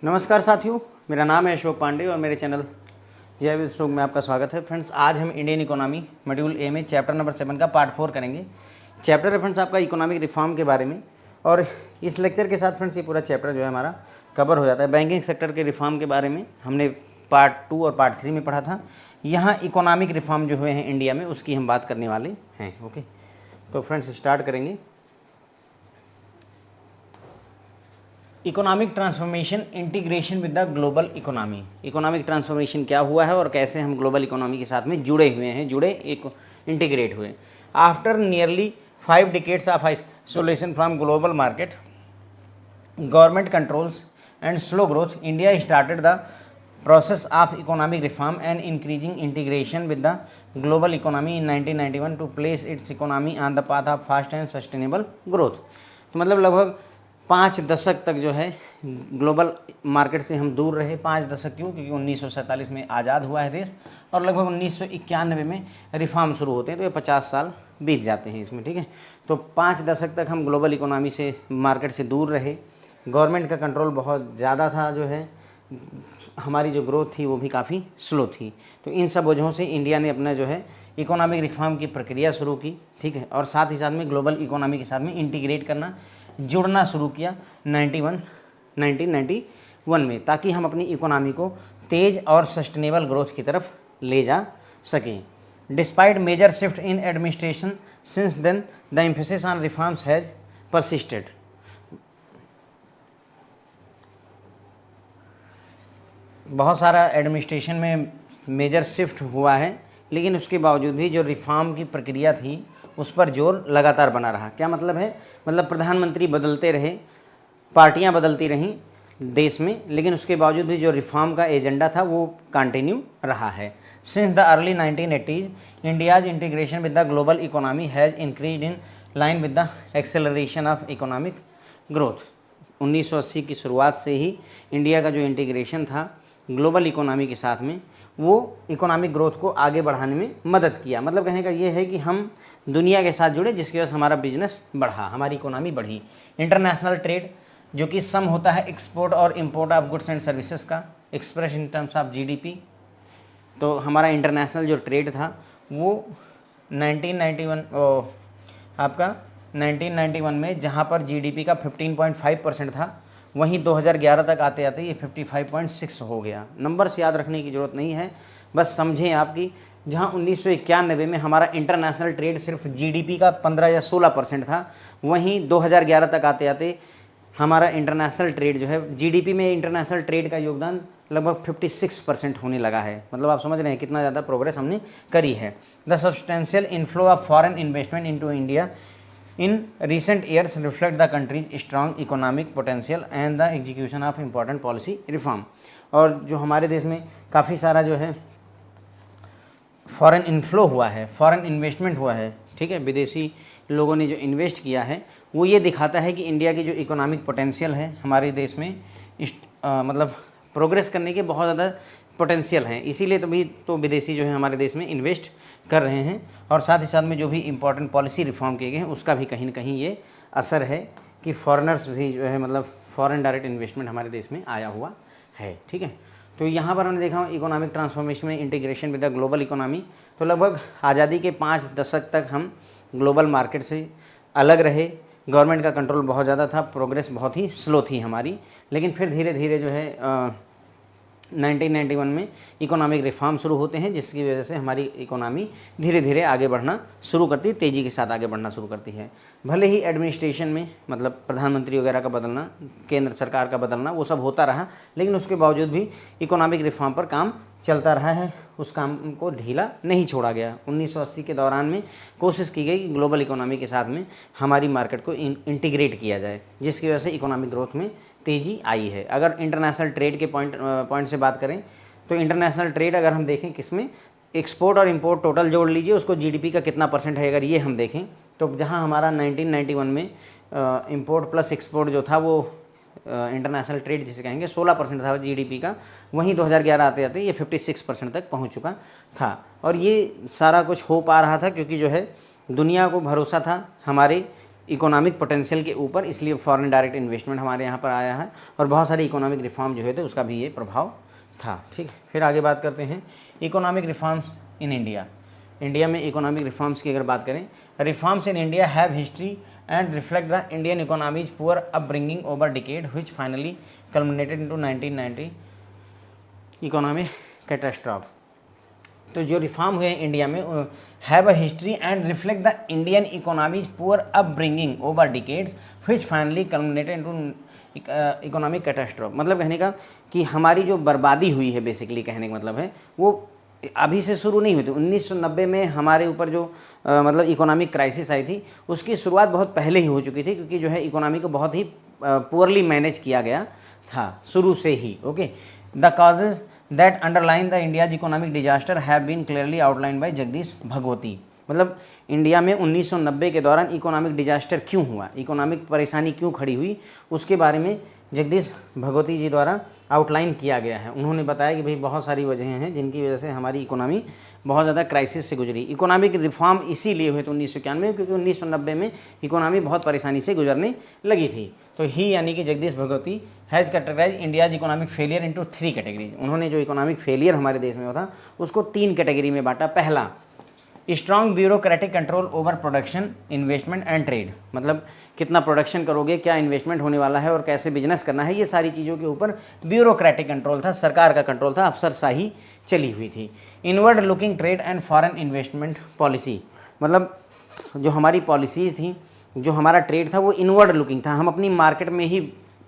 नमस्कार साथियों, मेरा नाम है अशोक पांडे और मेरे चैनल जय विद अशोक में आपका स्वागत है। फ्रेंड्स, आज हम इंडियन इकोनॉमी मॉड्यूल ए में चैप्टर नंबर 7 का पार्ट 4 करेंगे। चैप्टर है फ्रेंड्स आपका इकोनॉमिक रिफॉर्म के बारे में, और इस लेक्चर के साथ फ्रेंड्स ये पूरा चैप्टर जो है हमारा कवर हो जाता है। बैंकिंग सेक्टर के रिफॉर्म के बारे में हमने पार्ट 2 और पार्ट 3 में पढ़ा था। यहाँ इकोनॉमिक रिफॉर्म जो हुए हैं इंडिया में उसकी हम बात करने वाले हैं। ओके, तो फ्रेंड्स स्टार्ट करेंगे। Economic transformation integration with the global economy. Economic transformation क्या हुआ है और कैसे हम ग्लोबल इकोनॉमी के साथ में जुड़े हुए हैं, इंटीग्रेट हुए। After nearly 5 decades of isolation from global market, government controls and slow growth, India started the process of economic reform and increasing integration with the global economy in 1991 to place its economy on the path of fast and sustainable growth। तो मतलब लगभग 5 दशक तक जो है global market से हम दूर रहे। 5 दशक क्यों? क्योंकि 1947 में आज़ाद हुआ है देश और लगभग 1991 में रिफॉर्म शुरू होते हैं, तो ये 50 साल बीत जाते हैं इसमें। ठीक है, तो 5 दशक तक हम ग्लोबल इकोनॉमी से, मार्केट से दूर रहे। गवर्नमेंट का कंट्रोल बहुत ज़्यादा था, जो है हमारी जो ग्रोथ थी वो भी काफ़ी स्लो थी। तो इन सब वजहों से इंडिया ने अपना जो है इकोनॉमिक रिफॉर्म की प्रक्रिया शुरू की। ठीक है, और साथ ही साथ में ग्लोबल इकोनॉमी के साथ में इंटीग्रेट करना, जुड़ना शुरू किया 1991 में, ताकि हम अपनी इकोनॉमी को तेज़ और सस्टेनेबल ग्रोथ की तरफ ले जा सकें। Despite major shift in administration since then the emphasis on reforms has persisted. बहुत सारा एडमिनिस्ट्रेशन में मेजर शिफ्ट हुआ है, लेकिन उसके बावजूद भी जो रिफॉर्म की प्रक्रिया थी उस पर जोर लगातार बना रहा। क्या मतलब है? मतलब प्रधानमंत्री बदलते रहे, पार्टियां बदलती रहीं देश में, लेकिन उसके बावजूद भी जो रिफॉर्म का एजेंडा था वो कंटिन्यू रहा है। Since the early 1980s India's integration with the global economy has increase in line with the acceleration of economic growth. 1980 की शुरुआत से ही इंडिया का जो इंटीग्रेशन था ग्लोबल इकोनॉमी के साथ में, वो इकोनॉमिक ग्रोथ को आगे बढ़ाने में मदद किया। मतलब कहने का ये है कि हम दुनिया के साथ जुड़े, जिसकी वजह से हमारा बिजनेस बढ़ा, हमारी इकोनॉमी बढ़ी। इंटरनेशनल ट्रेड, जो कि सम होता है एक्सपोर्ट और import of goods and services का, express in terms of GDP. तो हमारा इंटरनेशनल जो ट्रेड था वो 1991 में, जहाँ पर जीडीपी का 15.5% था, वहीं 2011 तक आते आते ये 55.6 हो गया। नंबर्स याद रखने की ज़रूरत नहीं है, बस समझें आपकी, जहाँ 1991 में हमारा इंटरनेशनल ट्रेड सिर्फ जीडीपी का 15 या 16% था, वहीं 2011 तक आते आते हमारा इंटरनेशनल ट्रेड जो है, जीडीपी में इंटरनेशनल ट्रेड का योगदान लगभग 56% होने लगा है। मतलब आप समझ रहे हैं कितना ज़्यादा प्रोग्रेस हमने करी है। The substantial inflow of foreign investment into India in recent years reflect the country's strong economic potential and the execution of important policy reform। और जो हमारे देश में काफ़ी सारा जो है फॉरेन इनफ्लो हुआ है, फॉरेन इन्वेस्टमेंट हुआ है, ठीक है, विदेशी लोगों ने जो इन्वेस्ट किया है, वो ये दिखाता है कि इंडिया की जो इकोनॉमिक पोटेंशियल है हमारे देश में, मतलब प्रोग्रेस करने के बहुत ज़्यादा पोटेंशियल हैं। इसीलिए तभी तो विदेशी जो है हमारे देश में इन्वेस्ट कर रहे हैं, और साथ ही साथ में जो भी इम्पोर्टेंट पॉलिसी रिफॉर्म किए गए हैं उसका भी कहीं ना कहीं ये असर है कि फॉरेनर्स भी जो है, मतलब फॉरेन डायरेक्ट इन्वेस्टमेंट हमारे देश में आया हुआ है। ठीक है, तो यहाँ पर हमने देखा इकोनॉमिक ट्रांसफॉर्मेशन में integration with the global economy. तो लगभग आज़ादी के 5 दशक तक हम ग्लोबल मार्केट से अलग रहे। गवर्नमेंट का कंट्रोल बहुत ज़्यादा था, प्रोग्रेस बहुत ही स्लो थी हमारी, लेकिन फिर धीरे धीरे जो है 1991 में इकोनॉमिक रिफॉर्म शुरू होते हैं, जिसकी वजह से हमारी इकोनॉमी धीरे धीरे आगे बढ़ना शुरू करती है, तेज़ी के साथ आगे बढ़ना शुरू करती है। भले ही एडमिनिस्ट्रेशन में, मतलब प्रधानमंत्री वगैरह का बदलना, केंद्र सरकार का बदलना, वो सब होता रहा, लेकिन उसके बावजूद भी इकोनॉमिक रिफॉर्म पर काम चलता रहा है, उस काम को ढीला नहीं छोड़ा गया। 1980 के दौरान में कोशिश की गई कि ग्लोबल इकोनॉमी के साथ में हमारी मार्केट को इंटीग्रेट किया जाए, जिसकी वजह से इकोनॉमिक ग्रोथ में तेज़ी आई है। अगर इंटरनेशनल ट्रेड के पॉइंट से बात करें तो इंटरनेशनल ट्रेड अगर हम देखें किसमें, एक्सपोर्ट और इंपोर्ट टोटल जोड़ लीजिए, उसको जीडीपी का कितना परसेंट है अगर ये हम देखें, तो जहां हमारा 1991 में इंपोर्ट प्लस एक्सपोर्ट जो था वो इंटरनेशनल ट्रेड जिसे कहेंगे 16% था जीडीपी का, वहीं 2011 आते आते ये 56% तक पहुंच चुका था। और ये सारा कुछ हो पा रहा था क्योंकि जो है दुनिया को भरोसा था हमारे इकोनॉमिक पोटेंशियल के ऊपर, इसलिए फॉरेन डायरेक्ट इन्वेस्टमेंट हमारे यहाँ पर आया है और बहुत सारे इकोनॉमिक रिफॉर्म जो है थे उसका भी ये प्रभाव था। ठीक, फिर आगे बात करते हैं economic reforms in India. India में इकोनॉमिक रिफॉर्म्स की अगर बात करें, reforms in India have history and reflect the Indian economies poor upbringing over decade which finally culminated into 1990 economic catastrophe. तो जो रिफॉर्म हुए इंडिया में have a history and reflect the Indian economies poor upbringing over decades which finally culminated into economic catastrophe. मतलब कहने का कि हमारी जो बर्बादी हुई है, बेसिकली कहने का मतलब है, वो अभी से शुरू नहीं हुई थी। 1990 में हमारे ऊपर जो मतलब इकोनॉमिक क्राइसिस आई थी उसकी शुरुआत बहुत पहले ही हो चुकी थी, क्योंकि जो है इकोनॉमी को बहुत ही पुअरली मैनेज किया गया था शुरू से ही। Okay, the causes that underline the India's economic disaster have been clearly outline by Jagdish Bhagwati. मतलब इंडिया में 1990 के दौरान इकोनॉमिक डिजास्टर क्यों हुआ, इकोनॉमिक परेशानी क्यों खड़ी हुई, उसके बारे में जगदीश भगवती जी द्वारा आउटलाइन किया गया है। उन्होंने बताया कि भाई बहुत सारी वजहें हैं जिनकी वजह से हमारी इकोनॉमी बहुत ज़्यादा क्राइसिस से गुजरी। इकोनॉमिक रिफॉर्म इसीलिए हुए थे 1991 में, क्योंकि 1990 में इकोनॉमी बहुत परेशानी से गुजरने लगी थी। तो ही यानी कि Jagdish Bhagwati has categorise India's economic failure into 3 categories. उन्होंने जो इकोनॉमिक फेलियर हमारे देश में हुआ था उसको 3 कैटेगरी में बांटा। पहला, strong bureaucratic control over production, investment and trade. मतलब कितना प्रोडक्शन करोगे, क्या इन्वेस्टमेंट होने वाला है और कैसे बिजनेस करना है, ये सारी चीज़ों के ऊपर ब्यूरोक्रेटिक कंट्रोल था, सरकार का कंट्रोल था, अफसरशाही चली हुई थी। Inward looking trade and foreign investment policy. मतलब जो हमारी पॉलिसीज़ थी, जो हमारा ट्रेड था वो इनवर्ड लुकिंग था। हम अपनी मार्केट में ही,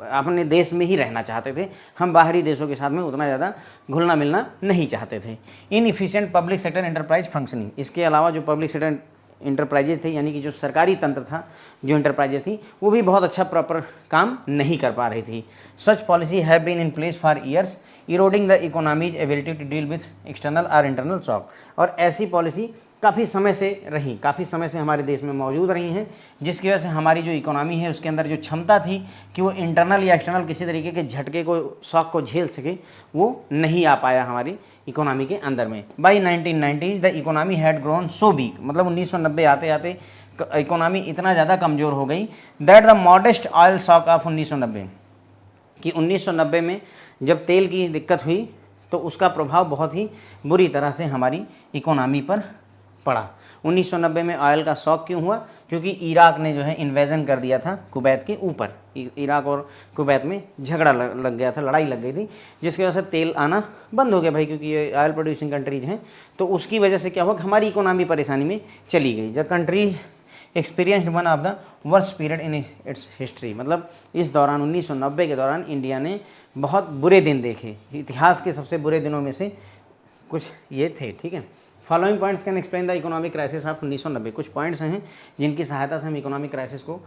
अपने देश में ही रहना चाहते थे, हम बाहरी देशों के साथ में उतना ज़्यादा घुलना मिलना नहीं चाहते थे। Inefficient public sector enterprise functioning. इसके अलावा जो पब्लिक सेक्टर इंटरप्राइजेज थे, यानी कि जो सरकारी तंत्र था, जो इंटरप्राइजेज थी, वो भी बहुत अच्छा प्रॉपर काम नहीं कर पा रही थी। Such policy have been in place for years eroding the economy's ability to deal with external और इंटरनल शॉक। और ऐसी पॉलिसी काफ़ी समय से रही, काफ़ी समय से हमारे देश में मौजूद रही हैं, जिसकी वजह से हमारी जो इकोनॉमी है उसके अंदर जो क्षमता थी कि वो इंटरनल या एक्सटर्नल किसी तरीके के झटके को, शॉक को झेल सके, वो नहीं आ पाया हमारी इकोनॉमी के अंदर में। By 1990s the economy had grown so weak. मतलब 1990 आते आते इकोनॉमी इतना ज़्यादा कमज़ोर हो गई that the modest oil shock of 1990, कि 1990 में जब तेल की दिक्कत हुई तो उसका प्रभाव बहुत ही बुरी तरह से हमारी इकोनॉमी पर पड़ा। 1990 में ऑयल का शॉक क्यों हुआ, क्योंकि इराक ने जो है इन्वेजन कर दिया था कुवैत के ऊपर। इराक और कुवैत में झगड़ा लग गया था, लड़ाई लग गई थी, जिसकी वजह से तेल आना बंद हो गया भाई, क्योंकि ये ऑयल प्रोड्यूसिंग कंट्रीज हैं। तो उसकी वजह से क्या हुआ कि हमारी इकोनॉमी परेशानी में चली गई। The countries experienced one of the worst period in its history. मतलब इस दौरान 1990 के दौरान इंडिया ने बहुत बुरे दिन देखे, इतिहास के सबसे बुरे दिनों में से कुछ ये थे। ठीक है, following points can explain the economic crisis of 1990। कुछ पॉइंट्स हैं जिनकी सहायता से हम इकोनॉमिक क्राइसिस को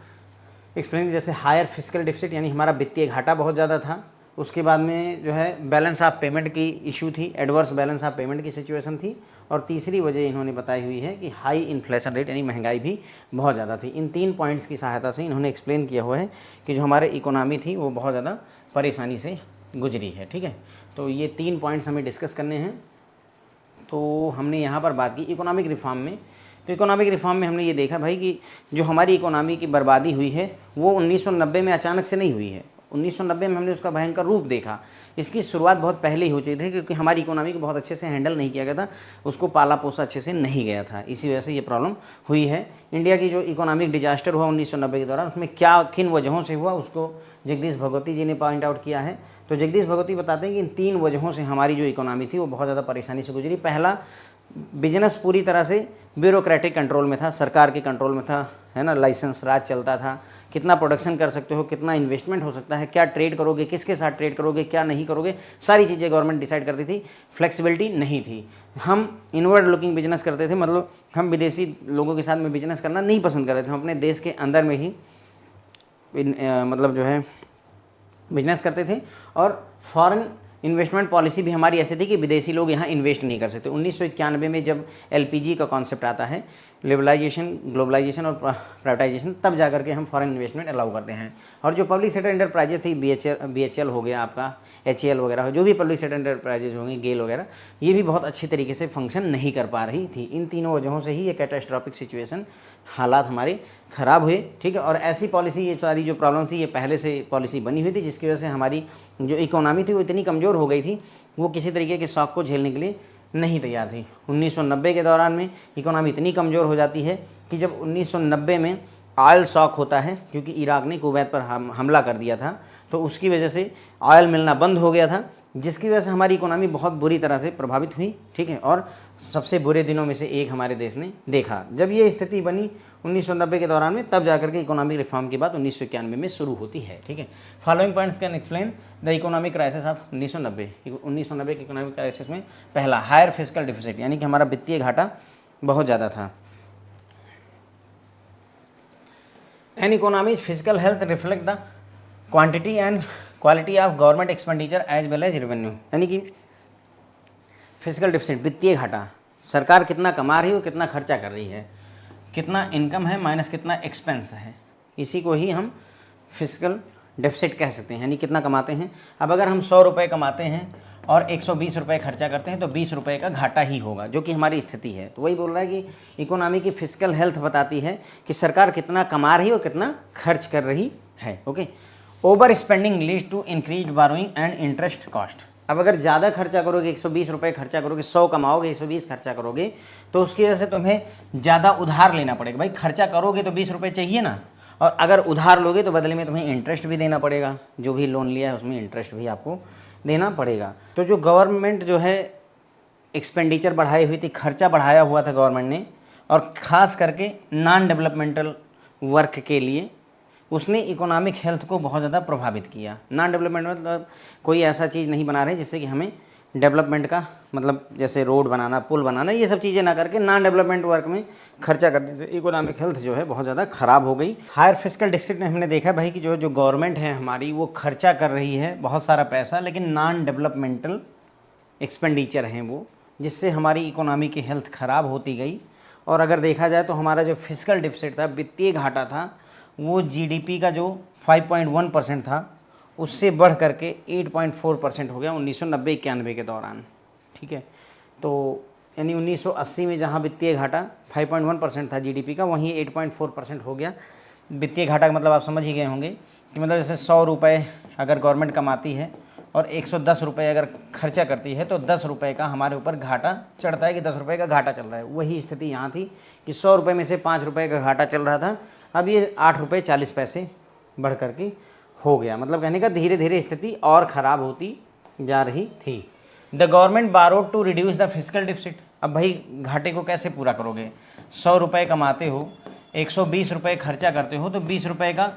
एक्सप्लेन, जैसे हायर फिजिकल डिफिसिट, यानी हमारा वित्तीय घाटा बहुत ज़्यादा था। उसके बाद में जो है बैलेंस ऑफ पेमेंट की इशू थी, एडवर्स बैलेंस ऑफ पेमेंट की सिचुएशन थी। और तीसरी वजह इन्होंने बताई हुई है कि हाई इन्फ्लेशन रेट, यानी महंगाई भी बहुत ज़्यादा थी। इन 3 पॉइंट्स की सहायता से इन्होंने एक्सप्लेन किया हुआ है कि जो हमारे इकोनॉमी थी वो बहुत ज़्यादा परेशानी से गुजरी है। ठीक है, तो ये 3 पॉइंट्स हमें डिस्कस करने हैं। तो हमने यहाँ पर बात की इकोनॉमिक रिफॉर्म में। तो इकोनॉमिक रिफॉर्म में हमने ये देखा भाई कि जो हमारी इकोनॉमी की बर्बादी हुई है वो 1990 में अचानक से नहीं हुई है। 1990 में हमने उसका भयंकर रूप देखा। इसकी शुरुआत बहुत पहले ही हो चुकी थी, क्योंकि हमारी इकोनॉमी को बहुत अच्छे से हैंडल नहीं किया गया था, उसको पाला पोसा अच्छे से नहीं गया था। इसी वजह से ये प्रॉब्लम हुई है। इंडिया की जो इकोनॉमिक डिजास्टर हुआ 1990 के दौरान, उसमें क्या किन वजहों से हुआ उसको जगदीश भगवती जी ने पॉइंट आउट किया है। तो जगदीश भगवती बताते हैं कि इन 3 वजहों से हमारी जो इकोनॉमी थी वो बहुत ज़्यादा परेशानी से गुजरी। पहला, बिजनेस पूरी तरह से ब्यूरोक्रेटिक कंट्रोल में था, सरकार के कंट्रोल में था, है ना, लाइसेंस राज चलता था। कितना प्रोडक्शन कर सकते हो, कितना इन्वेस्टमेंट हो सकता है, क्या ट्रेड करोगे, किसके साथ ट्रेड करोगे, क्या नहीं करोगे, सारी चीज़ें गवर्नमेंट डिसाइड करती थी। फ्लेक्सिबिलिटी नहीं थी। हम इनवर्ड लुकिंग बिजनेस करते थे, मतलब हम विदेशी लोगों के साथ में बिजनेस करना नहीं पसंद करते थे। हम अपने देश के अंदर में ही मतलब जो है बिजनेस करते थे। और फॉरेन इन्वेस्टमेंट पॉलिसी भी हमारी ऐसी थी कि विदेशी लोग यहाँ इन्वेस्ट नहीं कर सकते। 1991 में जब एलपीजी का कॉन्सेप्ट आता है, लिबरलाइजेशन, ग्लोबलाइजेशन और प्राइवेटाइजेशन, तब जा करके हम फॉरेन इन्वेस्टमेंट अलाउ करते हैं। और जो पब्लिक सेक्टर एंटरप्राइजेज थी, BHL हो गया आपका, HAL वगैरह, जो भी पब्लिक सेक्टर एंटरप्राइजेज होंगे, गेल वगैरह, ये भी बहुत अच्छी तरीके से फंक्शन नहीं कर पा रही थी। इन तीनों वजहों से ही ये कैटास्ट्रॉफिक सिचुएशन, हालात हमारे ख़राब हुए, ठीक है। और ऐसी पॉलिसी, ये सारी जो प्रॉब्लम थी, ये पहले से पॉलिसी बनी हुई थी, जिसकी वजह से हमारी जो इकोनॉमी थी वो इतनी कमज़ोर हो गई थी, वो किसी तरीके के शॉक को झेलने के लिए नहीं तैयार थी। 1990 के दौरान में इकोनॉमी इतनी कमज़ोर हो जाती है कि जब 1990 में ऑयल शॉक होता है, क्योंकि इराक ने कुवैत पर हमला कर दिया था, तो उसकी वजह से ऑयल मिलना बंद हो गया था, जिसकी वजह से हमारी इकोनॉमी बहुत बुरी तरह से प्रभावित हुई, ठीक है। और सबसे बुरे दिनों में से एक हमारे देश ने देखा। जब ये स्थिति बनी 1990 के दौरान में, तब जाकर के इकोनॉमिक रिफॉर्म की बात 1991 में शुरू होती है, ठीक है। Following points can explain the economic crisis of 1990। 1990 के इकोनॉमिक क्राइसिस में पहला, हायर फिस्कल डिफिसिट, यानी कि हमारा वित्तीय घाटा बहुत ज़्यादा था। An economy's physical health reflect the quantity and quality of government expenditure as well as revenue, यानी कि फिजिकल डिफिसिट, वित्तीय घाटा, सरकार कितना कमा रही है और कितना खर्चा कर रही है, कितना इनकम है माइनस कितना एक्सपेंस है, इसी को ही हम फिजिकल डेफिसिट कह सकते हैं, यानी कितना कमाते हैं। अब अगर हम 100 रुपये कमाते हैं और 120 रुपये खर्चा करते हैं, तो 20 रुपये का घाटा ही होगा, जो कि हमारी स्थिति है। तो वही बोल रहा है कि इकोनॉमी की फिजिकल हेल्थ बताती है कि सरकार कितना कमा रही है और कितना खर्च कर रही है, okay. Over spending leads to increase borrowing and interest cost. अब अगर ज़्यादा खर्चा करोगे, 120 रुपये खर्चा करोगे, 100 कमाओगे, 120 खर्चा करोगे, तो उसकी वजह से तुम्हें ज़्यादा उधार लेना पड़ेगा। भाई खर्चा करोगे तो 20 रुपये चाहिए ना, और अगर उधार लोगे तो बदले में तुम्हें इंटरेस्ट भी देना पड़ेगा, जो भी लोन लिया है उसमें इंटरेस्ट भी आपको देना पड़ेगा। तो जो गवर्नमेंट जो है एक्सपेंडिचर बढ़ाई हुई थी, खर्चा बढ़ाया हुआ था गवर्नमेंट ने, और ख़ास करके नॉन डेवलपमेंटल वर्क के लिए, उसने इकोनॉमिक हेल्थ को बहुत ज़्यादा प्रभावित किया। नॉन डेवलपमेंट मतलब कोई ऐसा चीज़ नहीं बना रहे जिससे कि हमें डेवलपमेंट का मतलब, जैसे रोड बनाना, पुल बनाना, ये सब चीज़ें ना करके नॉन डेवलपमेंट वर्क में खर्चा करने से इकोनॉमिक हेल्थ जो है बहुत ज़्यादा ख़राब हो गई। हायर फिस्कल डिफिसिट ने हमने देखा भाई कि जो गवर्नमेंट है हमारी, वो खर्चा कर रही है बहुत सारा पैसा, लेकिन नॉन डेवलपमेंटल एक्सपेंडिचर हैं वो, जिससे हमारी इकोनॉमी की हेल्थ ख़राब होती गई। और अगर देखा जाए तो हमारा जो फिस्कल डिफिसिट था, वित्तीय घाटा था, वो GDP का जो 5.1% था, उससे बढ़ करके 8.4% हो गया 1990-91 के दौरान, ठीक है। तो यानी 1980 में जहाँ वित्तीय घाटा 5.1% था GDP का, वहीं 8.4% हो गया। वित्तीय घाटा का मतलब आप समझ ही गए होंगे कि मतलब जैसे 100 रुपये अगर गवर्नमेंट कमाती है और 110 रुपये अगर खर्चा करती है, तो 10 रुपये का हमारे ऊपर घाटा चढ़ता है कि 10 रुपये का घाटा चल रहा है। वही स्थिति यहाँ थी कि 100 रुपये में से 5 रुपये का घाटा चल रहा था, अब ये 8 रुपये 40 पैसे बढ़ करके हो गया। मतलब कहने का धीरे धीरे स्थिति और ख़राब होती जा रही थी। The government borrowed to reduce the physical deficit. अब भाई घाटे को कैसे पूरा करोगे? 100 रुपये कमाते हो, 120 रुपये खर्चा करते हो, तो 20 रुपये का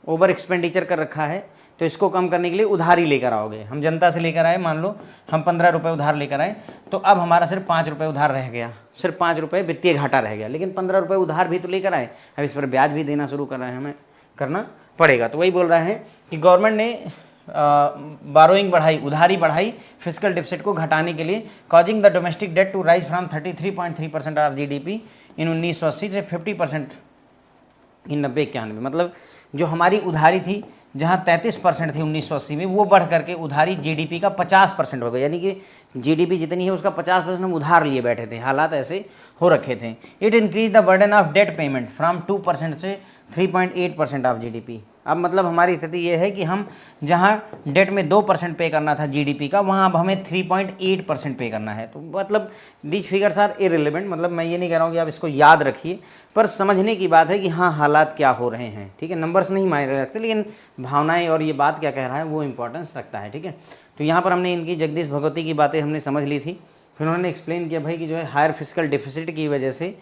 ओवर एक्सपेंडिचर कर रखा है, तो इसको कम करने के लिए उधारी लेकर आओगे। हम जनता से लेकर आए, मान लो हम 15 रुपये उधार लेकर आए, तो अब हमारा सिर्फ 5 रुपये उधार रह गया, सिर्फ 5 रुपये वित्तीय घाटा रह गया, लेकिन 15 रुपये उधार भी तो लेकर आए, अब इस पर ब्याज भी देना शुरू कर रहे हैं, हमें करना पड़ेगा। तो वही बोल रहे हैं कि गवर्नमेंट ने बारोइंग बढ़ाई, उधारी बढ़ाई फिजिकल डिफिसिट को घटाने के लिए, causing the domestic debt to rise from 33.3% of GDP in 1980 से 50% इन 90-91। मतलब जो हमारी उधारी थी, जहाँ 33% थी 1980 में, वो बढ़ करके उधारी GDP का 50% हो गई। यानी कि GDP जितनी है उसका 50% हम उधार लिए बैठे थे, हालात ऐसे हो रखे थे। It increase the burden of debt payment from 2% से 3.8% ऑफ GDP। अब मतलब हमारी स्थिति ये है कि हम जहाँ डेट में 2% पे करना था GDP का, वहाँ अब हमें 3.8% पे करना है। तो मतलब दीज फिगर्स आर इररिलेवेंट। मतलब मैं ये नहीं कह रहा हूँ कि आप इसको याद रखिए, पर समझने की बात है कि हाँ हालात क्या हो रहे हैं, ठीक है। नंबर्स नहीं मायने रखते, लेकिन भावनाएं और ये बात क्या कह रहा है वो इंपॉर्टेंस रखता है, ठीक है। तो यहाँ पर हमने इनकी जगदीश भगवती की बातें हमने समझ ली थी। फिर उन्होंने एक्सप्लेन किया भाई कि जो है हायर फिजिकल डिफिसिट की वजह से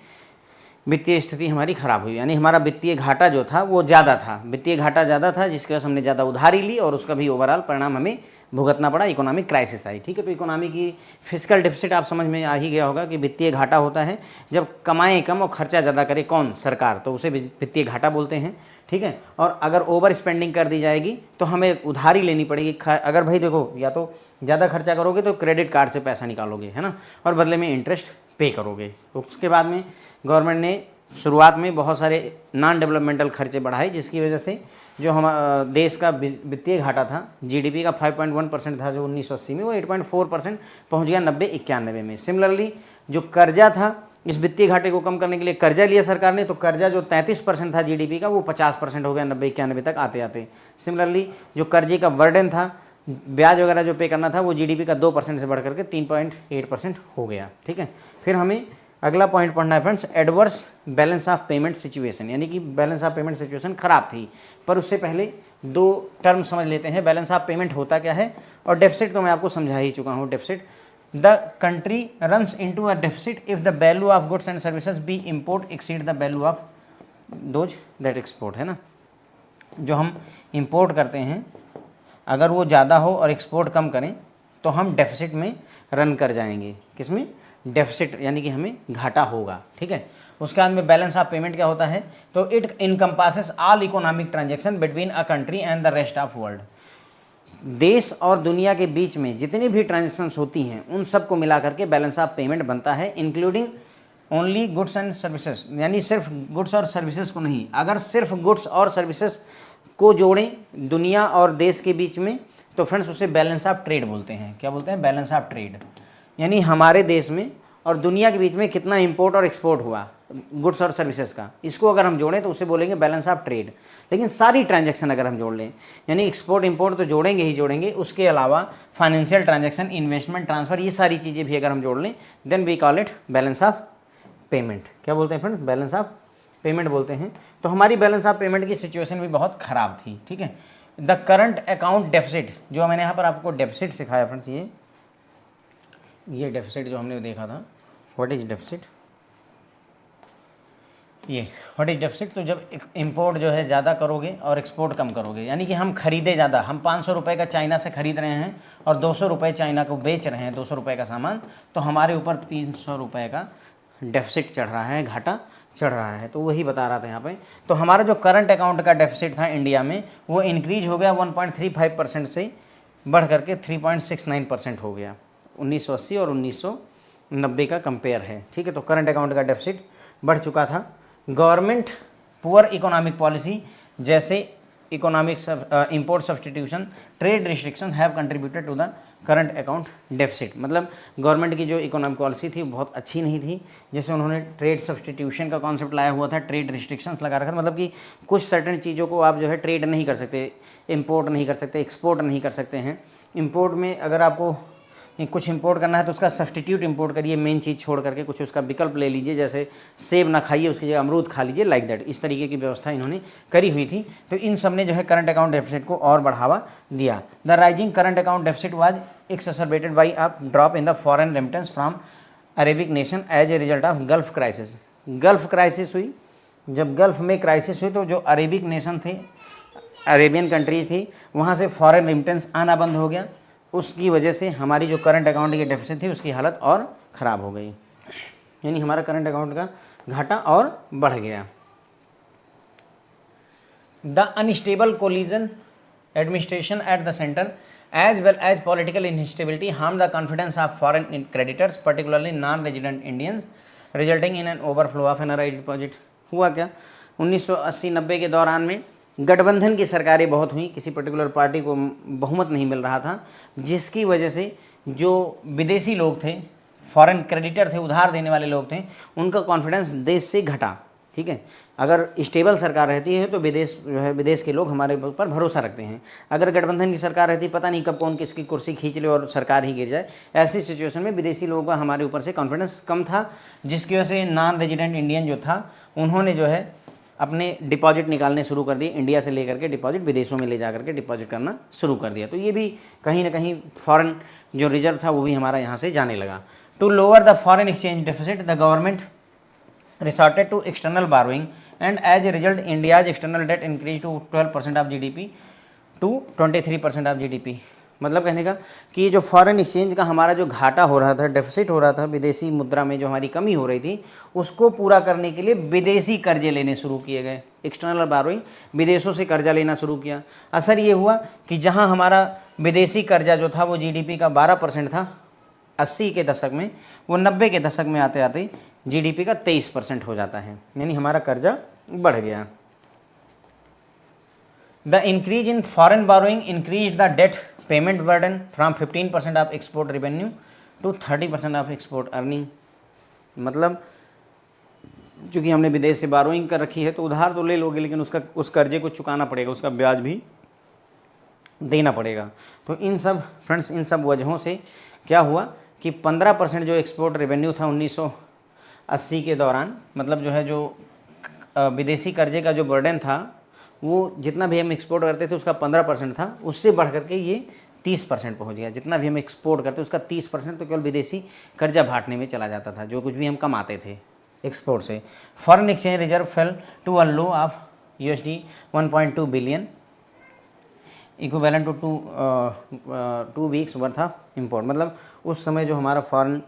वित्तीय स्थिति हमारी ख़राब हुई, यानी हमारा वित्तीय घाटा जो था वो ज़्यादा था, वित्तीय घाटा ज़्यादा था, जिसकी वजह से हमने ज़्यादा उधारी ली और उसका भी ओवरऑल परिणाम हमें भुगतना पड़ा, इकोनॉमिक क्राइसिस आई, ठीक है। तो इकोनॉमी की फिजिकल डिफिसिट आप समझ में आ ही गया होगा कि वित्तीय घाटा होता है जब कमाएं कम और खर्चा ज़्यादा करे कौन? सरकार, तो उसे वित्तीय घाटा बोलते हैं, ठीक है। और अगर ओवर स्पेंडिंग कर दी जाएगी तो हमें उधारी लेनी पड़ेगी। अगर भाई देखो, या तो ज़्यादा खर्चा करोगे तो क्रेडिट कार्ड से पैसा निकालोगे, है ना, और बदले में इंटरेस्ट पे करोगे। उसके बाद में गवर्नमेंट ने शुरुआत में बहुत सारे नॉन डेवलपमेंटल खर्चे बढ़ाए, जिसकी वजह से जो हम देश का वित्तीय घाटा था जीडीपी का 5.1% था जो 1980 में, वो 8.4% पहुंच गया 90-91 में। सिमिलरली जो कर्जा था, इस वित्तीय घाटे को कम करने के लिए कर्जा लिया सरकार ने, तो कर्जा जो 33% था जीडीपी का वो 50% हो गया 90-91 तक आते आते। सिमिलरली जो कर्जे का वर्डन था, ब्याज वगैरह जो पे करना था, वो जीडीपी का 2% से बढ़ करके 3.8% हो गया। ठीक है, फिर हमें अगला पॉइंट पढ़ना है friends, adverse balance of payment situation, यानी कि बैलेंस ऑफ पेमेंट सिचुएशन खराब थी। पर उससे पहले दो टर्म समझ लेते हैं, बैलेंस ऑफ पेमेंट होता क्या है और डेफिसिट तो मैं आपको समझा ही चुका हूँ। Deficit, the country runs into a deficit if the value of goods and services be import exceed the value of those that export, है ना। जो हम इंपोर्ट करते हैं अगर वो ज़्यादा हो और एक्सपोर्ट कम करें तो हम डेफिसिट में रन कर जाएंगे। किसमें? डेफिसिट, यानी कि हमें घाटा होगा। ठीक है, उसके बाद में बैलेंस ऑफ पेमेंट क्या होता है, तो it encompasses all economic transaction between a country and the rest of world. देश और दुनिया के बीच में जितनी भी ट्रांजैक्शंस होती हैं उन सबको मिला करके बैलेंस ऑफ पेमेंट बनता है, including only goods and services, यानी सिर्फ गुड्स और सर्विसेज को नहीं। अगर सिर्फ गुड्स और सर्विसेज को जोड़ें दुनिया और देश के बीच में तो फ्रेंड्स उसे बैलेंस ऑफ ट्रेड बोलते हैं। क्या बोलते हैं? बैलेंस ऑफ ट्रेड, यानी हमारे देश में और दुनिया के बीच में कितना इंपोर्ट और एक्सपोर्ट हुआ गुड्स और सर्विसेज का, इसको अगर हम जोड़ें तो उसे बोलेंगे बैलेंस ऑफ ट्रेड। लेकिन सारी ट्रांजैक्शन अगर हम जोड़ लें, यानी एक्सपोर्ट इंपोर्ट तो जोड़ेंगे ही जोड़ेंगे, उसके अलावा फाइनेंशियल ट्रांजैक्शन, इन्वेस्टमेंट, ट्रांसफर, ये सारी चीज़ें भी अगर हम जोड़ लें then we call it balance of payment. क्या बोलते हैं फ्रेंड्स? बैलेंस ऑफ पेमेंट बोलते हैं। तो हमारी बैलेंस ऑफ पेमेंट की सिचुएशन भी बहुत ख़राब थी। ठीक है, द करंट अकाउंट डेफिसिट, जो मैंने यहाँ पर आपको डेफिसिट सिखाया फ्रेंड्स, ये डेफिसिट जो हमने देखा था, व्हाट इज डेफिसिट, ये व्हाट इज डेफिसिट। तो जब इंपोर्ट जो है ज़्यादा करोगे और एक्सपोर्ट कम करोगे, यानी कि हम खरीदे ज़्यादा, हम 500 रुपये का चाइना से खरीद रहे हैं और 200 रुपये चाइना को बेच रहे हैं, 200 रुपये का सामान, तो हमारे ऊपर 300 रुपये का डेफिसिट चढ़ रहा है, घाटा चढ़ रहा है। तो वही बता रहा था यहाँ पे। तो हमारा जो करंट अकाउंट का डेफिसिट था इंडिया में वो इंक्रीज हो गया 1.35% से बढ़ करके 3.69% हो गया। 1980 और 1990 का कंपेयर है। ठीक है, तो करंट अकाउंट का डेफिसिट बढ़ चुका था। गवर्नमेंट पुअर इकोनॉमिक पॉलिसी जैसे economic import substitution, trade restriction have contributed to the current account deficit. मतलब गवर्नमेंट की जो इकोनॉमिक पॉलिसी थी बहुत अच्छी नहीं थी। जैसे उन्होंने ट्रेड सब्सटीट्यूशन का कॉन्सेप्ट लाया हुआ था, ट्रेड रिस्ट्रिक्शंस लगा रखा था, मतलब कि कुछ सर्टेन चीज़ों को आप जो है ट्रेड नहीं कर सकते, इंपोर्ट नहीं कर सकते, एक्सपोर्ट नहीं कर सकते हैं। इंपोर्ट में अगर आपको कुछ इंपोर्ट करना है तो उसका सब्सटीट्यूट इंपोर्ट करिए, मेन चीज़ छोड़ करके कुछ उसका विकल्प ले लीजिए, जैसे सेब ना खाइए उसकी जगह अमरूद खा लीजिए, लाइक दैट। इस तरीके की व्यवस्था इन्होंने करी हुई थी। तो इन सब ने जो है करंट अकाउंट डेफिसिट को और बढ़ावा दिया। The rising current account deficit was exacerbated by a drop in the foreign remittance from Arabic nation as a result of Gulf crisis. Gulf crisis हुई, जब गल्फ में क्राइसिस हुई तो जो अरेबिक नेशन थे, अरेबियन कंट्रीज थी, वहाँ से फॉरेन रेमिटेंस आना बंद हो गया। उसकी वजह से हमारी जो करंट अकाउंट की डेफिसिट थी उसकी हालत और ख़राब हो गई, यानी हमारा करंट अकाउंट का घाटा और बढ़ गया। The unstable coalition administration at the centre as well as political instability harm the confidence of foreign creditors particularly non resident Indians resulting in an overflow of NRI deposit. हुआ क्या, 1980-90 के दौरान में गठबंधन की सरकारें बहुत हुई, किसी पर्टिकुलर पार्टी को बहुमत नहीं मिल रहा था, जिसकी वजह से जो विदेशी लोग थे, फॉरेन क्रेडिटर थे, उधार देने वाले लोग थे, उनका कॉन्फिडेंस देश से घटा। ठीक है, अगर स्टेबल सरकार रहती है तो विदेश जो है, विदेश के लोग हमारे ऊपर भरोसा रखते हैं। अगर गठबंधन की सरकार रहती, पता नहीं कब कौन किसकी कुर्सी खींच ले और सरकार ही गिर जाए। ऐसी सिचुएशन में विदेशी लोगों का हमारे ऊपर से कॉन्फिडेंस कम था, जिसकी वजह से नॉन रेजिडेंट इंडियन जो था उन्होंने जो है अपने डिपॉजिट निकालने शुरू कर दिए, इंडिया से लेकर के डिपॉजिट विदेशों में ले जा करके डिपॉजिट करना शुरू कर दिया। तो ये भी कहीं ना कहीं फॉरेन जो रिजर्व था वो भी हमारा यहाँ से जाने लगा। To lower the foreign exchange deficit the government resorted to external borrowing and as a result India's external debt increase to 12% of GDP to 23% of GDP. मतलब कहने का कि ये जो फॉरेन एक्सचेंज का हमारा जो घाटा हो रहा था, डेफिसिट हो रहा था, विदेशी मुद्रा में जो हमारी कमी हो रही थी, उसको पूरा करने के लिए विदेशी कर्जे लेने शुरू किए गए। एक्सटर्नल बारोइंग, विदेशों से कर्जा लेना शुरू किया। असर ये हुआ कि जहां हमारा विदेशी कर्जा जो था वो जीडीपी का 12% था 80 के दशक में, वो 90 के दशक में आते आते जीडीपी का 23% हो जाता है, यानी हमारा कर्जा बढ़ गया। The increase in foreign borrowing increase the debt payment burden from 15% of export revenue to 30% of export earning. मतलब चूँकि हमने विदेश से बारोइंग कर रखी है तो उधार तो ले लोगे, लेकिन उस कर्जे को चुकाना पड़ेगा, उसका ब्याज भी देना पड़ेगा। तो इन सब फ्रेंड्स, इन सब वजहों से क्या हुआ कि 15% जो एक्सपोर्ट रेवेन्यू था 1980 के दौरान, मतलब जो है जो विदेशी कर्जे का जो बर्डन था वो जितना भी हम एक्सपोर्ट करते थे उसका 15% था, उससे बढ़ करके ये 30% पहुँच गया। जितना भी हम एक्सपोर्ट करते उसका 30% तो केवल विदेशी कर्जा भाटने में चला जाता था, जो कुछ भी हम कमाते थे एक्सपोर्ट से। Foreign exchange reserve fell to a low of USD 1.2 billion equivalent to 2 weeks worth of import. मतलब उस समय जो हमारा फॉरेन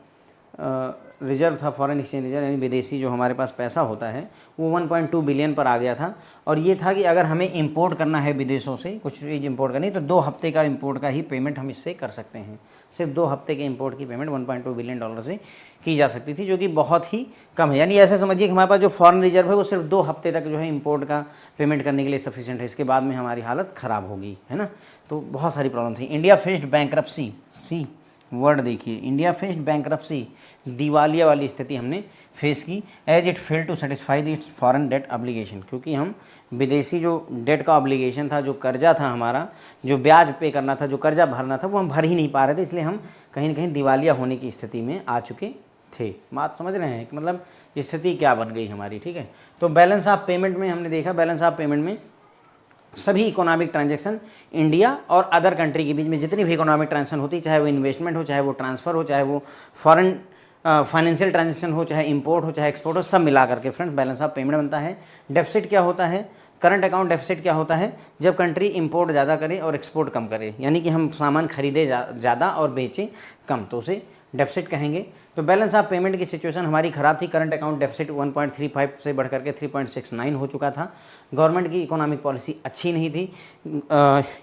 रिजर्व था, फॉरेन एक्सचेंज रिजर्व यानी विदेशी जो हमारे पास पैसा होता है, वो 1.2 बिलियन पर आ गया था। और ये था कि अगर हमें इंपोर्ट करना है विदेशों से कुछ चीज़ इंपोर्ट करनी तो 2 हफ्ते का इंपोर्ट का ही पेमेंट हम इससे कर सकते हैं। सिर्फ 2 हफ्ते के इंपोर्ट की पेमेंट 1.2 बिलियन डॉलर से की जा सकती थी, जो कि बहुत ही कम है। यानी ऐसे समझिए कि हमारे पास जो फॉरेन रिजर्व है वो सिर्फ 2 हफ्ते तक जो है इंपोर्ट का पेमेंट करने के लिए सफिशिएंट है, इसके बाद में हमारी हालत ख़राब होगी, है ना। तो बहुत सारी प्रॉब्लम थी। India faced bankruptcy, see word देखिए, इंडिया फेस्ड बैंक्रप्सी, दिवालिया वाली स्थिति हमने फेस की, as it fail to satisfy its foreign debt obligation, क्योंकि हम विदेशी जो डेट का ऑब्लिगेशन था, जो कर्जा था हमारा, जो ब्याज पे करना था, जो कर्जा भरना था, वो हम भर ही नहीं पा रहे थे, इसलिए हम कहीं न कहीं दिवालिया होने की स्थिति में आ चुके थे। बात समझ रहे हैं कि मतलब स्थिति क्या बन गई हमारी, ठीक है। तो बैलेंस ऑफ पेमेंट में हमने देखा, बैलेंस ऑफ पेमेंट में सभी इकोनॉमिक ट्रांजैक्शन इंडिया और अदर कंट्री के बीच में जितनी भी इकोनॉमिक ट्रांजैक्शन होती, चाहे वो इन्वेस्टमेंट हो, चाहे वो ट्रांसफ़र हो, चाहे वो फॉरेन फाइनेंशियल ट्रांजैक्शन हो, चाहे इंपोर्ट हो, चाहे एक्सपोर्ट हो, सब मिला करके फ्रेंड्स बैलेंस ऑफ पेमेंट बनता है। डेफिसिट क्या होता है, करंट अकाउंट डेफिसिट क्या होता है, जब कंट्री इंपोर्ट ज़्यादा करे और एक्सपोर्ट कम करे, यानी कि हम सामान खरीदे ज़्यादा और बेचें कम, तो उसे डेफिसिट कहेंगे। तो बैलेंस ऑफ पेमेंट की सिचुएशन हमारी ख़राब थी। करंट अकाउंट डेफिसिट 1.35 से बढ़ करके 3.69 हो चुका था। गवर्नमेंट की इकोनॉमिक पॉलिसी अच्छी नहीं थी।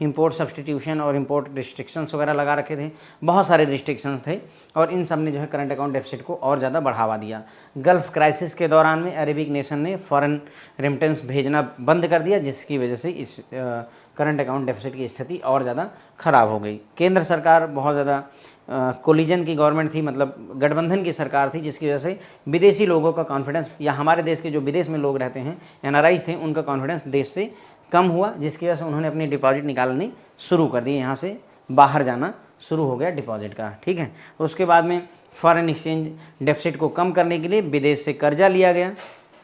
इंपोर्ट सब्सटीट्यूशन और इंपोर्ट रिस्ट्रिक्शंस वगैरह लगा रखे थे, बहुत सारे रिस्ट्रिक्शंस थे, और इन सब ने जो है करंट अकाउंट डेफिसिट को और ज़्यादा बढ़ावा दिया। गल्फ़ क्राइसिस के दौरान में अरेबिक नेशन ने फॉरेन रेमिटेंस भेजना बंद कर दिया, जिसकी वजह से इस करंट अकाउंट डेफिसिट की स्थिति और ज़्यादा ख़राब हो गई। केंद्र सरकार बहुत ज़्यादा कोलिजन की गवर्नमेंट थी, मतलब गठबंधन की सरकार थी, जिसकी वजह से विदेशी लोगों का कॉन्फिडेंस, या हमारे देश के जो विदेश में लोग रहते हैं, एनआरआईज थे, उनका कॉन्फिडेंस देश से कम हुआ, जिसकी वजह से उन्होंने अपनी डिपॉजिट निकालनी शुरू कर दी, यहाँ से बाहर जाना शुरू हो गया डिपॉजिट का, ठीक है। उसके बाद में फॉरेन एक्सचेंज डेफिसिट को कम करने के लिए विदेश से कर्जा लिया गया।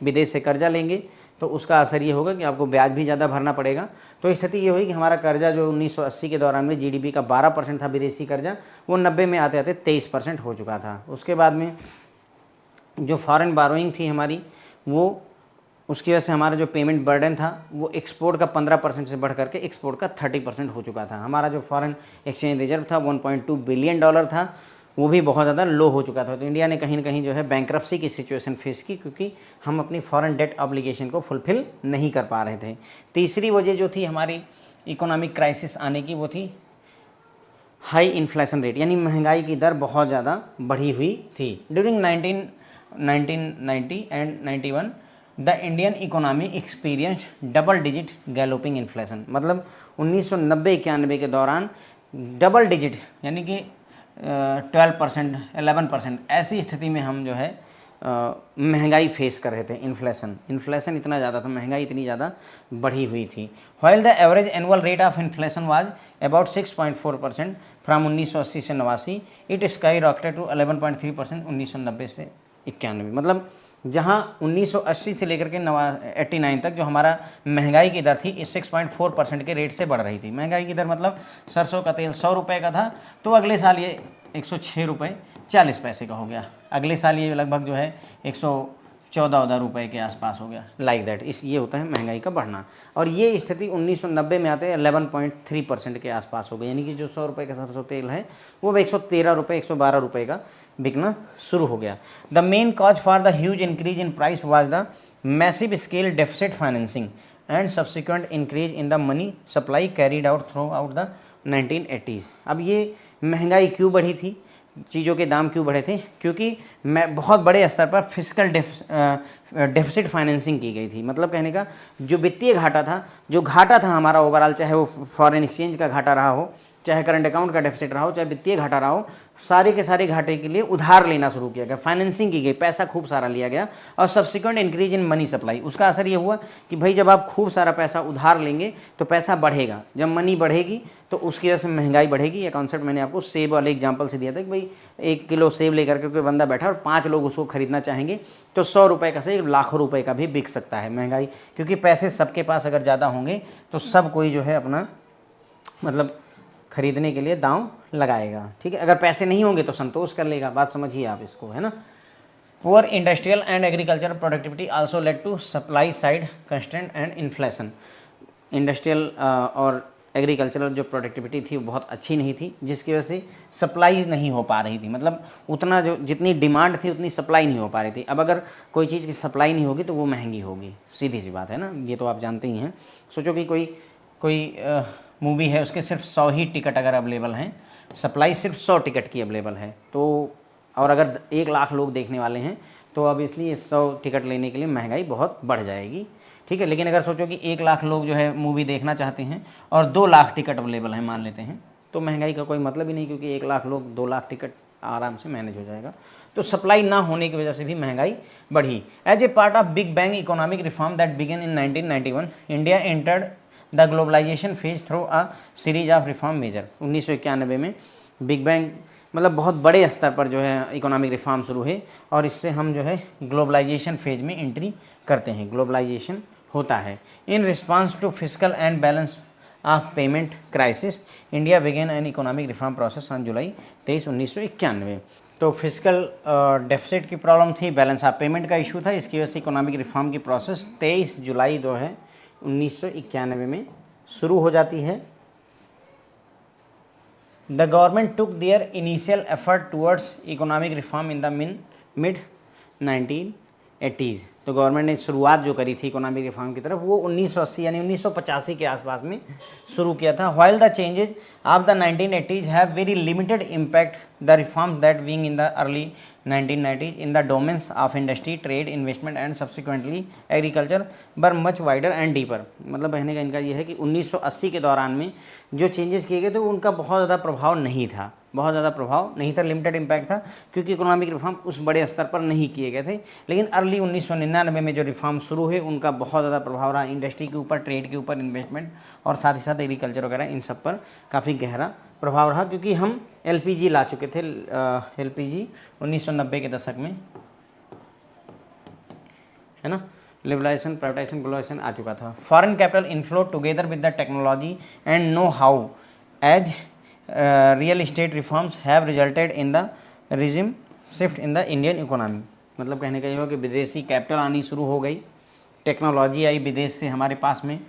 विदेश से कर्जा लेंगे तो उसका असर ये होगा कि आपको ब्याज भी ज़्यादा भरना पड़ेगा। तो स्थिति ये हुई कि हमारा कर्जा जो 1980 के दौरान में जीडीपी का 12% था विदेशी कर्जा, वो 90 में आते आते 23% हो चुका था। उसके बाद में जो फॉरेन बारोइंग थी हमारी, वो उसकी वजह से हमारा जो पेमेंट बर्डन था वो एक्सपोर्ट का 15% से बढ़ करके एक्सपोर्ट का 30% हो चुका था। हमारा जो फॉरेन एक्सचेंज रिजर्व था 1.2 बिलियन डॉलर था, वो भी बहुत ज़्यादा लो हो चुका था। तो इंडिया ने कहीं ना कहीं जो है बैंक्रप्सी की सिचुएशन फेस की, क्योंकि हम अपनी फॉरेन डेट ऑब्लिगेशन को फुलफ़िल नहीं कर पा रहे थे। तीसरी वजह जो थी हमारी इकोनॉमिक क्राइसिस आने की, वो थी हाई इन्फ्लेशन रेट, यानी महंगाई की दर बहुत ज़्यादा बढ़ी हुई थी। During 1990 and 91 the Indian economy experienced double digit galloping inflation. मतलब 1990-91 के दौरान डबल डिजिट यानी कि 12%, 11%, ऐसी स्थिति में हम जो है महंगाई फेस कर रहे थे। इन्फ्लेशन इतना ज़्यादा था, महंगाई इतनी ज़्यादा बढ़ी हुई थी। While the average annual rate of inflation was about 6.4% from 1980 से 89, इट स्काई रॉकेटेड टू 11.3% 1990 से 91। मतलब जहाँ 1980 से लेकर के 89 तक जो हमारा महंगाई की दर थी, इस 6.4% के रेट से बढ़ रही थी। महंगाई की दर मतलब सरसों का तेल 100 रुपये का था, तो अगले साल ये 106 रुपये 40 पैसे का हो गया। अगले साल ये लगभग जो है 114 रुपये के आसपास हो गया, लाइक दैट। ये होता है महंगाई का बढ़ना। और ये स्थिति 1990 में आते 11.3% के आसपास हो गई, यानी कि जो 100 रुपये का सरसों तेल है वो 113 रुपये 112 रुपये का बिकना शुरू हो गया। The main cause for the huge increase in price was the massive scale deficit financing and subsequent increase in the money supply carried out through out the 1980s। अब ये महंगाई क्यों बढ़ी थी? चीज़ों के दाम क्यों बढ़े थे? क्योंकि मैं बहुत बड़े स्तर पर फिस्कल डेफिसिट फाइनेंसिंग की गई थी। मतलब कहने का जो वित्तीय घाटा था, जो घाटा था हमारा ओवरऑल, चाहे वो फॉरेन एक्सचेंज का घाटा रहा हो, चाहे करंट अकाउंट का डेफिसिट रहा हो, चाहे वित्तीय घाटा रहा हो, सारे के सारे घाटे के लिए उधार लेना शुरू किया गया, फाइनेंसिंग की गई, पैसा खूब सारा लिया गया और subsequent increase in money supply. उसका असर ये हुआ कि भाई जब आप खूब सारा पैसा उधार लेंगे तो पैसा बढ़ेगा, जब मनी बढ़ेगी तो उसकी वजह से महंगाई बढ़ेगी। ये कॉन्सेप्ट मैंने आपको सेब वाले एग्जाम्पल से दिया था कि भाई 1 किलो सेब लेकर के कोई बंदा बैठा और 5 लोग उसको खरीदना चाहेंगे तो 100 रुपये का सेब लाखों रुपए का भी बिक सकता है। महंगाई, क्योंकि पैसे सबके पास अगर ज़्यादा होंगे तो सब कोई जो है अपना मतलब खरीदने के लिए दांव लगाएगा। ठीक है, अगर पैसे नहीं होंगे तो संतोष कर लेगा। बात समझिए आप इसको, है ना। Poor industrial and agriculture productivity also led to supply side constraint and inflation. Industrial और एग्रीकल्चरल जो प्रोडक्टिविटी थी वो बहुत अच्छी नहीं थी, जिसकी वजह से सप्लाई नहीं हो पा रही थी। मतलब उतना जो जितनी डिमांड थी उतनी सप्लाई नहीं हो पा रही थी। अब अगर कोई चीज़ की सप्लाई नहीं होगी तो वो महंगी होगी, सीधी सी बात है ना, ये तो आप जानते ही हैं। सोचो कि कोई मूवी है, उसके सिर्फ 100 ही टिकट अगर अवेलेबल हैं, सप्लाई सिर्फ 100 टिकट की अवेलेबल है, तो और अगर 1 लाख लोग देखने वाले हैं तो अब इसलिए 100 टिकट लेने के लिए महंगाई बहुत बढ़ जाएगी। ठीक है, लेकिन अगर सोचो कि 1 लाख लोग जो है मूवी देखना चाहते हैं और 2 लाख टिकट अवेलेबल हैं मान लेते हैं, तो महंगाई का कोई मतलब ही नहीं, क्योंकि 1 लाख लोग 2 लाख टिकट आराम से मैनेज हो जाएगा। तो सप्लाई ना होने की वजह से भी महंगाई बढ़ी। As a part of big bang economic reform that begin in 1991, India entered the globalisation phase through a series of reform major. 1991 में बिग बैंग मतलब बहुत बड़े स्तर पर जो है इकोनॉमिक रिफॉर्म शुरू है और इससे हम जो है ग्लोबलाइजेशन फेज में एंट्री करते हैं, ग्लोबलाइजेशन होता है। In response to physical and balance of payment crisis, India began an economic reform process on July 23, 1991। तो फिजिकल डेफिसिट की प्रॉब्लम थी, बैलेंस ऑफ पेमेंट का इशू था, इसकी वजह से इकोनॉमिक रिफॉर्म की प्रोसेस 23 जुलाई जो है 1991 में शुरू हो जाती है। The government took their initial effort towards economic reform in the mid 1980s। तो गवर्नमेंट ने शुरुआत जो करी थी इकोनॉमिक रिफॉर्म की तरफ वो 1980 यानी 1985 के आसपास में शुरू किया था। While the changes of the 1980s have very limited impact the reforms that being in the early 1990s in the domains of industry, trade, investment and subsequently agriculture were much wider and deeper। मतलब कहने का इनका ये है कि 1980 के दौरान में जो चेंजेस किए गए थे उनका बहुत ज़्यादा प्रभाव नहीं था, लिमिटेड इम्पैक्ट था, क्योंकि इकोनॉमिक रिफॉर्म उस बड़े स्तर पर नहीं किए गए थे। लेकिन अर्ली 1999 में जो रिफॉर्म शुरू हुए उनका बहुत ज़्यादा प्रभाव रहा इंडस्ट्री के ऊपर, ट्रेड के ऊपर, इन्वेस्टमेंट और साथ ही साथ एग्रीकल्चर वगैरह, इन सब पर काफ़ी गहरा प्रभाव रहा, क्योंकि हम एलपीजी ला चुके थे। एलपीजी 1990 के दशक में, है ना, लिबरलाइजेशन, प्राइवेटाइजेशन, ग्लोबलाइजेशन आ चुका था। Foreign capital inflow together with the technology and know how as real estate reforms have resulted in the regime shift in the Indian economy. मतलब कहने का ये हो कि विदेशी कैपिटल आनी शुरू हो गई, टेक्नोलॉजी आई विदेश से हमारे पास में,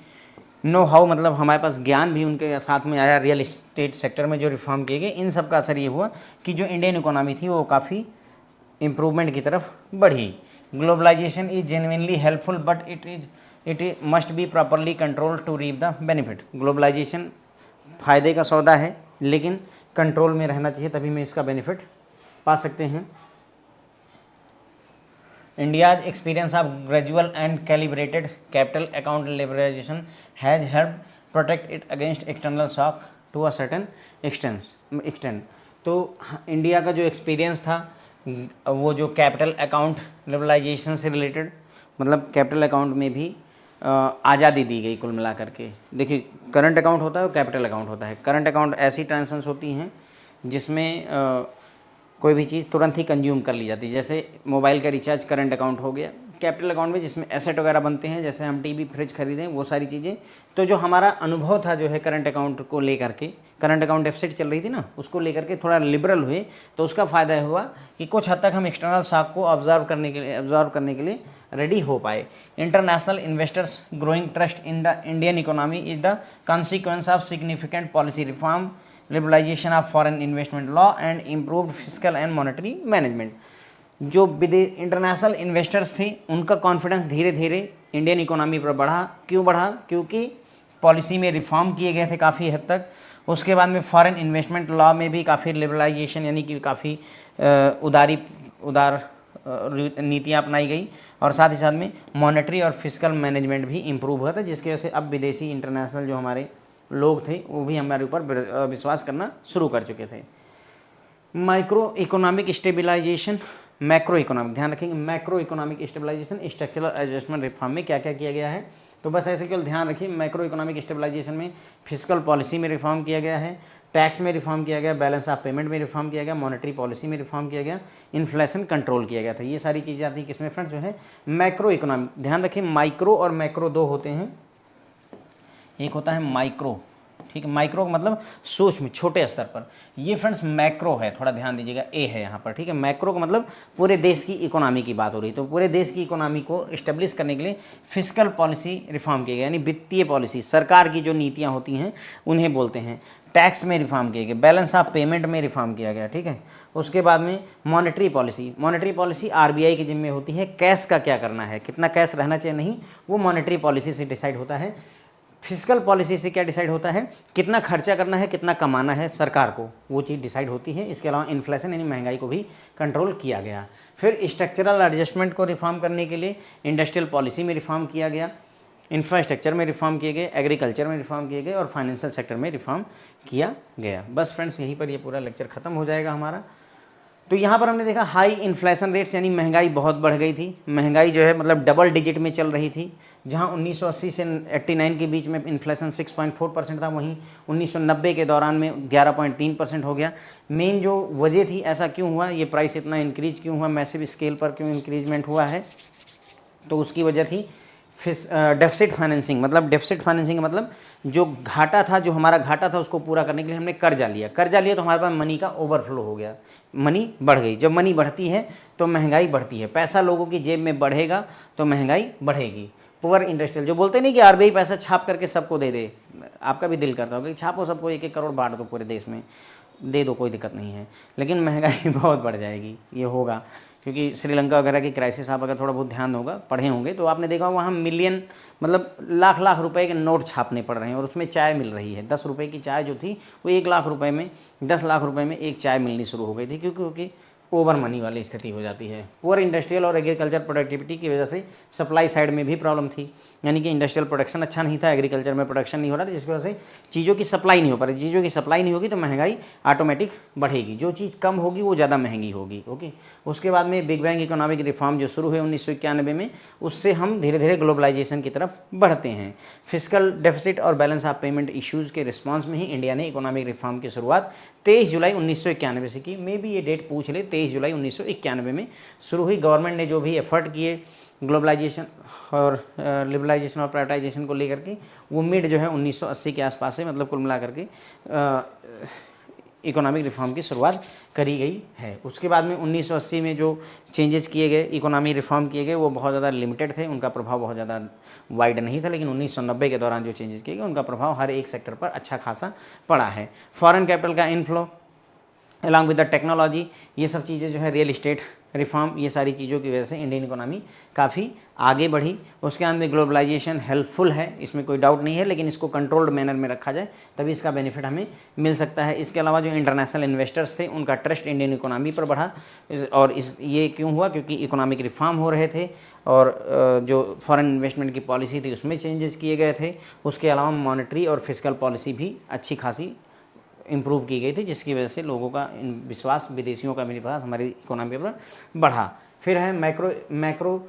नो हाउ मतलब हमारे पास ज्ञान भी उनके साथ में आया, रियल इस्टेट सेक्टर में जो रिफॉर्म किए गए, इन सब का असर ये हुआ कि जो इंडियन इकोनॉमी थी वो काफ़ी इम्प्रूवमेंट की तरफ बढ़ी। Globalisation is genuinely helpful but it must be properly control to reap the benefit. Globalisation फ़ायदे का सौदा है लेकिन कंट्रोल में रहना चाहिए, तभी में इसका बेनिफिट पा सकते हैं। India's experience of gradual and calibrated capital account liberalization has helped protect it against external shock to a certain extent। तो इंडिया का जो एक्सपीरियंस था वो जो कैपिटल अकाउंट लिबरलाइजेशन से रिलेटेड, मतलब कैपिटल अकाउंट में भी आज़ादी दी गई कुल मिला करके। देखिए करंट अकाउंट होता है और कैपिटल अकाउंट होता है। करंट अकाउंट ऐसी ट्रांजेक्शन्स होती हैं जिसमें कोई भी चीज़ तुरंत ही कंज्यूम कर ली जाती है, जैसे मोबाइल का रिचार्ज करंट अकाउंट हो गया। कैपिटल अकाउंट में जिसमें एसेट वगैरह बनते हैं, जैसे हम टीवी फ्रिज खरीदें, वो सारी चीज़ें। तो जो हमारा अनुभव था जो है करंट अकाउंट को लेकर के, करंट अकाउंट डेफिसिट चल रही थी ना, उसको लेकर के थोड़ा लिबरल हुए, तो उसका फ़ायदा हुआ कि कुछ हद तक हम एक्सटर्नल शॉक को ऑब्जर्व करने के लिए रेडी हो पाए। International investors growing trust in the Indian economy is the consequence of significant policy reform, liberalisation of foreign investment law and improved physical and monetary management. जो इंटरनेशनल इन्वेस्टर्स थे उनका confidence धीरे धीरे इंडियन इकोनॉमी पर बढ़ा। क्यों बढ़ा? क्योंकि पॉलिसी में रिफॉर्म किए गए थे काफ़ी हद तक, उसके बाद में फॉरेन इन्वेस्टमेंट लॉ में भी काफ़ी लिबरलाइजेशन यानी कि काफ़ी उदार नीतियाँ अपनाई गई, और साथ ही साथ में मॉनेटरी और फिस्कल मैनेजमेंट भी इम्प्रूव हुआ था, जिसकी वजह से अब विदेशी इंटरनेशनल जो हमारे लोग थे वो भी हमारे ऊपर विश्वास करना शुरू कर चुके थे। Microeconomic stabilisation, macroeconomic, ध्यान रखेंगे macroeconomic stabilisation, structural adjustment reform में क्या क्या किया गया है, तो बस ऐसे केवल ध्यान रखिए। मैक्रो इकोनॉमिक स्टेबलाइजेशन में फिस्कल पॉलिसी में रिफॉर्म किया गया है, टैक्स में रिफॉर्म किया गया, बैलेंस ऑफ पेमेंट में रिफॉर्म किया गया, मॉनेटरी पॉलिसी में रिफॉर्म किया गया, इन्फ्लेशन कंट्रोल किया गया था। ये सारी चीज़ें आती हैं किसमें फ्रेंड्स, जो है मैक्रो इकोनॉमिक। ध्यान रखिए माइक्रो और मैक्रो दो होते हैं, एक होता है माइक्रो, ठीक है, माइक्रो का मतलब सूक्ष्म छोटे स्तर पर, ये फ्रेंड्स मैक्रो है, थोड़ा ध्यान दीजिएगा, ए है यहाँ पर, ठीक है। मैक्रो का मतलब पूरे देश की इकोनॉमी की बात हो रही है, तो पूरे देश की इकोनॉमी को इस्टेब्लिश करने के लिए फिस्कल पॉलिसी रिफॉर्म की गई, यानी वित्तीय पॉलिसी, सरकार की जो नीतियाँ होती हैं उन्हें बोलते हैं। टैक्स में रिफॉर्म किए गए, बैलेंस ऑफ पेमेंट में रिफॉर्म किया गया, ठीक है। उसके बाद में मॉनेटरी पॉलिसी आरबीआई की जिम्मे होती है, कैश का क्या करना है, कितना कैश रहना चाहिए नहीं, वो मॉनेटरी पॉलिसी से डिसाइड होता है। फिस्कल पॉलिसी से क्या डिसाइड होता है, कितना खर्चा करना है, कितना कमाना है सरकार को, वो चीज़ डिसाइड होती है। इसके अलावा इन्फ्लेशन यानी महंगाई को भी कंट्रोल किया गया। फिर स्ट्रक्चरल एडजस्टमेंट को रिफॉर्म करने के लिए इंडस्ट्रियल पॉलिसी में रिफॉर्म किया गया, इंफ्रास्ट्रक्चर में रिफॉर्म किए गए, एग्रीकल्चर में रिफॉर्म किए गए और फाइनेंशियल सेक्टर में रिफॉर्म किया गया। बस फ्रेंड्स यहीं पर ये पूरा लेक्चर खत्म हो जाएगा हमारा। तो यहाँ पर हमने देखा हाई इन्फ्लेशन रेट्स यानी महंगाई बहुत बढ़ गई थी, महंगाई जो है मतलब डबल डिजिट में चल रही थी। जहाँ 1980 से 89 के बीच में इन्फ्लेशन 6.4% था, वहीं 1990 के दौरान में 11.3% हो गया। मेन जो वजह थी ऐसा क्यों हुआ, ये प्राइस इतना इंक्रीज क्यों हुआ, मैसिव स्केल पर क्यों इंक्रीजमेंट हुआ है, तो उसकी वजह थी डेफिसिट फाइनेंसिंग। मतलब डेफिसिट फाइनेंसिंग का मतलब जो घाटा था, जो हमारा घाटा था उसको पूरा करने के लिए हमने कर्जा लिया तो हमारे पास मनी का ओवरफ्लो हो गया, मनी बढ़ गई। जब मनी बढ़ती है तो महंगाई बढ़ती है, पैसा लोगों की जेब में बढ़ेगा तो महंगाई बढ़ेगी। पुअर इंडस्ट्रियल जो बोलते नहीं कि आरबीआई पैसा छाप करके सबको दे दे, आपका भी दिल करता होगा कि छापो सबको 1-1 करोड़ बांट दो पूरे देश में, दे दो कोई दिक्कत नहीं है, लेकिन महंगाई बहुत बढ़ जाएगी, ये होगा। क्योंकि श्रीलंका वगैरह की क्राइसिस आप अगर थोड़ा बहुत ध्यान होगा पढ़े होंगे तो आपने देखा वहाँ मिलियन मतलब लाख लाख रुपए के नोट छापने पड़ रहे हैं, और उसमें चाय मिल रही है। 10 रुपये की चाय जो थी वो 1 लाख रुपए में, 10 लाख रुपए में एक चाय मिलनी शुरू हो गई थी, क्योंकि ओवर मनी वाली स्थिति हो जाती है। पुअर इंडस्ट्रियल और एग्रीकल्चर प्रोडक्टिविटी की वजह से सप्लाई साइड में भी प्रॉब्लम थी, यानी कि इंडस्ट्रियल प्रोडक्शन अच्छा नहीं था, एग्रीकल्चर में प्रोडक्शन नहीं हो रहा था, जिसकी वजह से चीज़ों की सप्लाई नहीं हो पा रही। चीज़ों की सप्लाई नहीं होगी तो महंगाई ऑटोमेटिक बढ़ेगी, जो चीज़ कम होगी वो ज़्यादा महंगी होगी। ओके, उसके बाद में बिग बैंग इकोनॉमिक रिफॉर्म जो शुरू हुए 1991 में, उससे हम धीरे धीरे ग्लोबलाइजेशन की तरफ बढ़ते हैं। फिस्कल डेफिसिट और बैलेंस ऑफ पेमेंट इश्यूज़ के रिस्पॉन्स में ही इंडिया ने इकोनॉमिक रिफॉर्म की शुरुआत 23 जुलाई 1991 से की। मे भी ये डेट पूछ ले, 23 जुलाई 1991 में शुरू हुई। गवर्नमेंट ने जो भी एफर्ट किए ग्लोबलाइजेशन और लिबरलाइजेशन और प्राइवेटाइजेशन को लेकर के, वो मिड जो है 1980 के आसपास से, मतलब कुल मिला करके इकोनॉमिक रिफॉर्म की शुरुआत करी गई है। उसके बाद में 1980 में जो चेंजेस किए गए, इकोनॉमी रिफॉर्म किए गए, वो बहुत ज़्यादा लिमिटेड थे, उनका प्रभाव बहुत ज़्यादा वाइड नहीं था। लेकिन 1990 के दौरान जो चेंजेस किए गए उनका प्रभाव हर एक सेक्टर पर अच्छा खासा पड़ा है। फॉरेन कैपिटल का inflow along with the technology, ये सब चीज़ें जो है, रियल इस्टेट रिफॉर्म, ये सारी चीज़ों की वजह से इंडियन इकोनॉमी काफ़ी आगे बढ़ी। उसके अंदर ग्लोबलाइजेशन हेल्पफुल है, इसमें कोई डाउट नहीं है, लेकिन इसको कंट्रोल्ड मैनर में रखा जाए तभी इसका बेनिफिट हमें मिल सकता है। इसके अलावा जो इंटरनेशनल इन्वेस्टर्स थे उनका ट्रस्ट इंडियन इकोनॉमी पर बढ़ा, और ये क्यों हुआ, क्योंकि इकोनॉमिक रिफॉर्म हो रहे थे और जो फॉरेन इन्वेस्टमेंट की पॉलिसी थी उसमें चेंजेस किए गए थे। उसके अलावा मॉनेटरी और फिस्कल पॉलिसी भी अच्छी खासी इम्प्रूव की गई थी, जिसकी वजह से लोगों का विश्वास, विदेशियों का भी विश्वास हमारी इकोनॉमी पर बढ़ा। फिर है मैक्रो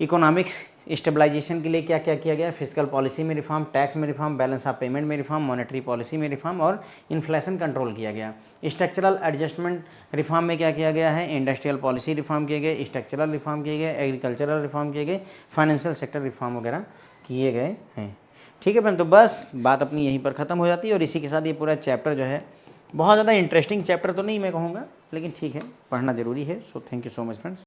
इकोनॉमिक स्टेबलाइजेशन के लिए क्या क्या किया गया, फिस्कल पॉलिसी में रिफॉर्म, टैक्स में रिफॉर्म, बैलेंस ऑफ पेमेंट में रिफॉर्म, मॉनेटरी पॉलिसी में रिफॉर्म और इन्फ्लेशन कंट्रोल किया गया। स्ट्रक्चरल एडजस्टमेंट रिफॉर्म में क्या किया गया है, इंडस्ट्रियल पॉलिसी रिफॉर्म किए गए, स्ट्रक्चरल रिफॉर्म किए गए, एग्रीकल्चरल रिफॉर्म किए गए, फाइनेंशियल सेक्टर रिफॉर्म वगैरह किए गए हैं। ठीक है फ्रेंड, तो बस बात अपनी यहीं पर ख़त्म हो जाती है। और इसी के साथ ये पूरा चैप्टर जो है, बहुत ज़्यादा इंटरेस्टिंग चैप्टर तो नहीं मैं कहूँगा, लेकिन ठीक है, पढ़ना ज़रूरी है। So thank you so much friends.